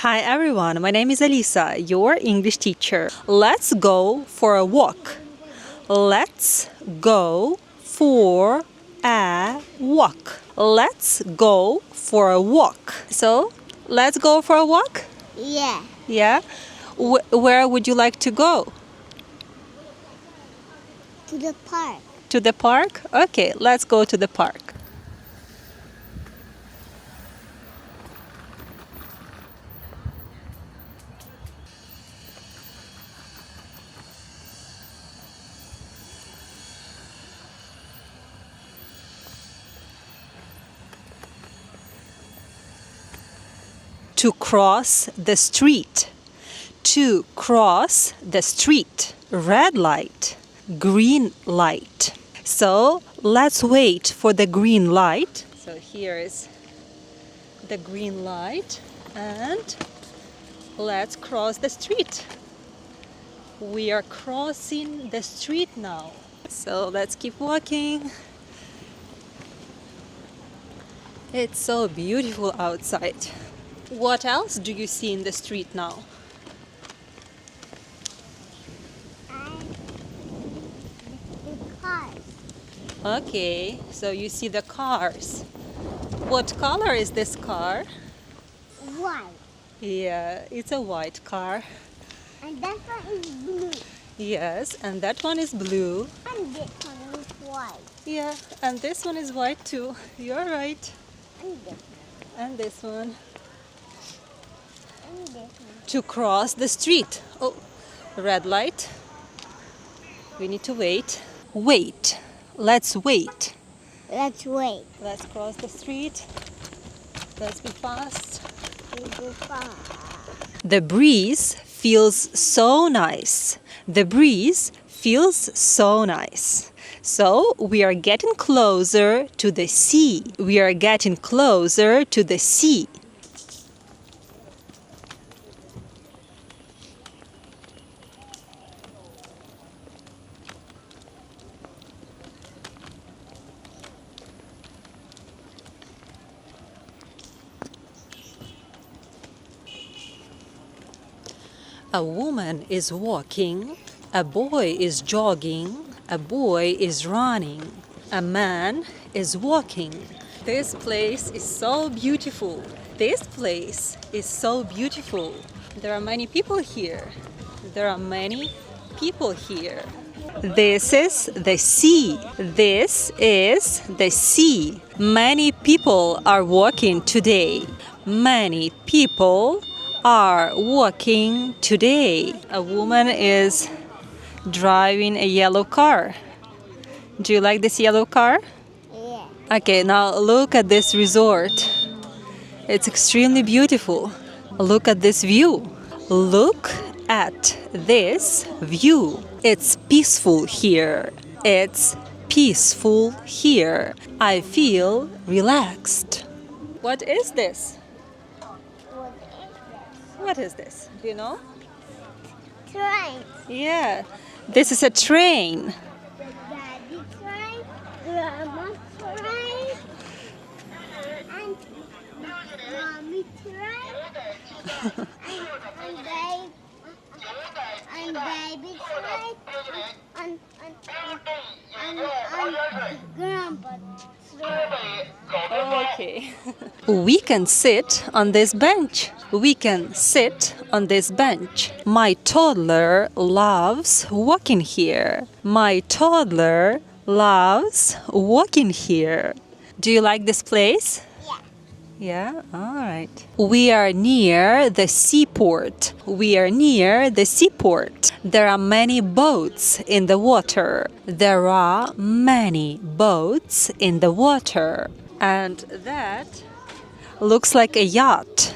Hi everyone, my name is Alisa, your English teacher. Let's go for a walk. Let's go for a walk. Let's go for a walk. So, let's go for a walk? Yeah. Yeah? Where would you like to go? To the park. To the park? Okay, let's go to the park. To cross the street. To cross the street. Red light, green light. So let's wait for the green light. So here is the green light and let's cross the street. We are crossing the street now. So let's keep walking. It's so beautiful outside. What else do you see in the street now? The cars. Okay, so you see the cars. What color is this car? White. Yeah, it's a white car. And that one is blue. Yes, and that one is blue. And this one is white. Yeah, and this one is white too. You're right. And this one. And this one. And this one. To cross the street. Oh, red light. We need to wait. Wait. Let's wait. Let's wait. Let's cross the street. Let's be fast. We go far. The breeze feels so nice. The breeze feels so nice. So we are getting closer to the sea. We are getting closer to the sea. A woman is walking, a boy is jogging, a boy is running, a man is walking. This place is so beautiful. This place is so beautiful. There are many people here. There are many people here. This is the sea. This is the sea. Many people are walking today. Many people are walking today. A woman is driving a yellow car. Do you like this yellow car? Yeah. Okay, now look at this resort. It's extremely beautiful. Look at this view. Look at this view. It's peaceful here. It's peaceful here. I feel relaxed. What is this? What is this? Do you know? Train. Yeah, this is a train. Daddy train. Grandma train. And mommy train. And baby train. And grandpa train. Okay. We can sit on this bench. We can sit on this bench. My toddler loves walking here. My toddler loves walking here. Do you like this place? Yeah. Yeah, all right. We are near the seaport. We are near the seaport. There are many boats in the water. There are many boats in the water. And that looks like a yacht.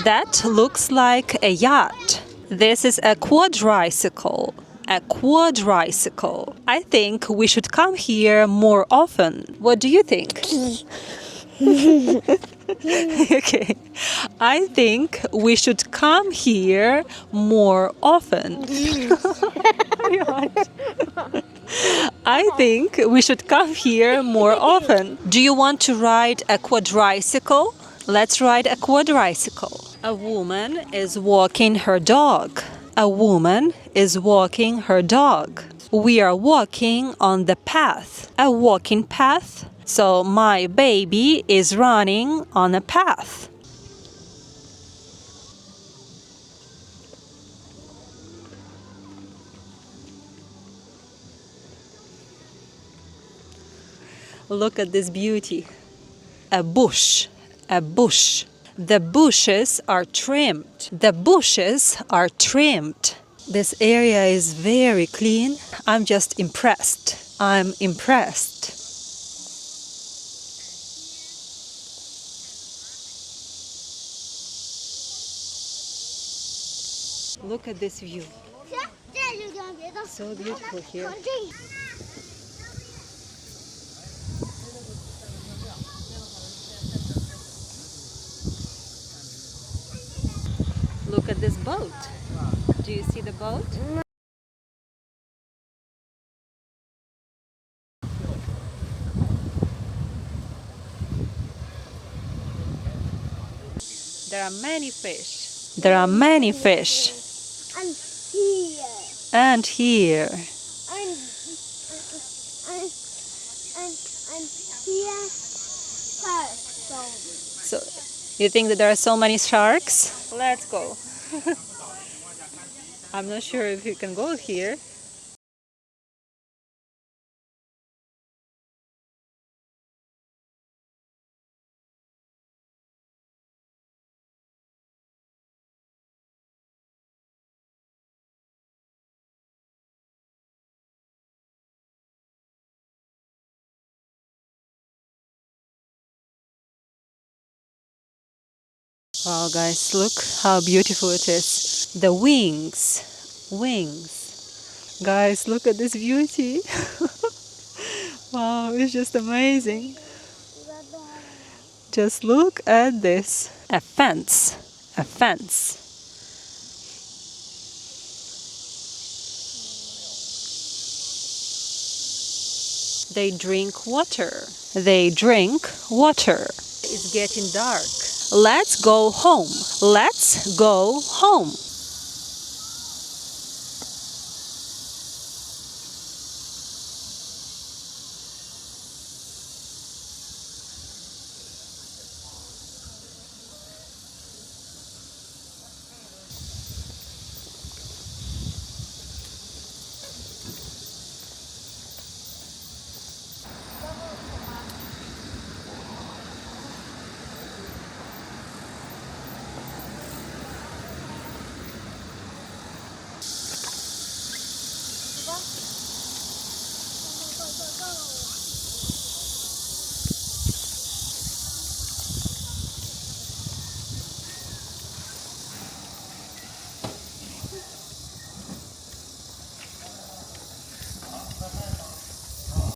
That looks like a yacht. This is a quadricycle. A quadricycle. I think we should come here more often. What do you think? Okay. I think we should come here more often. I think we should come here more often. Do you want to ride a quadricycle? Let's ride a quadricycle. A woman is walking her dog. A woman is walking her dog. We are walking on the path. A walking path. So my baby is running on a path. Look at this beauty. A bush. A bush. The bushes are trimmed. The bushes are trimmed. This area is very clean. I'm just impressed. I'm impressed. Look at this view. So beautiful here. Look at this boat. Do you see the boat? There are many fish. There are many fish. And here. And here. And here. So, you think that there are so many sharks? Let's go. I'm not sure if you can go here. Wow, guys, look how beautiful it is. The wings. Wings. Guys, look at this beauty. Wow, it's just amazing. Just look at this. A fence. A fence. They drink water. They drink water. It's getting dark. Let's go home. Let's go home.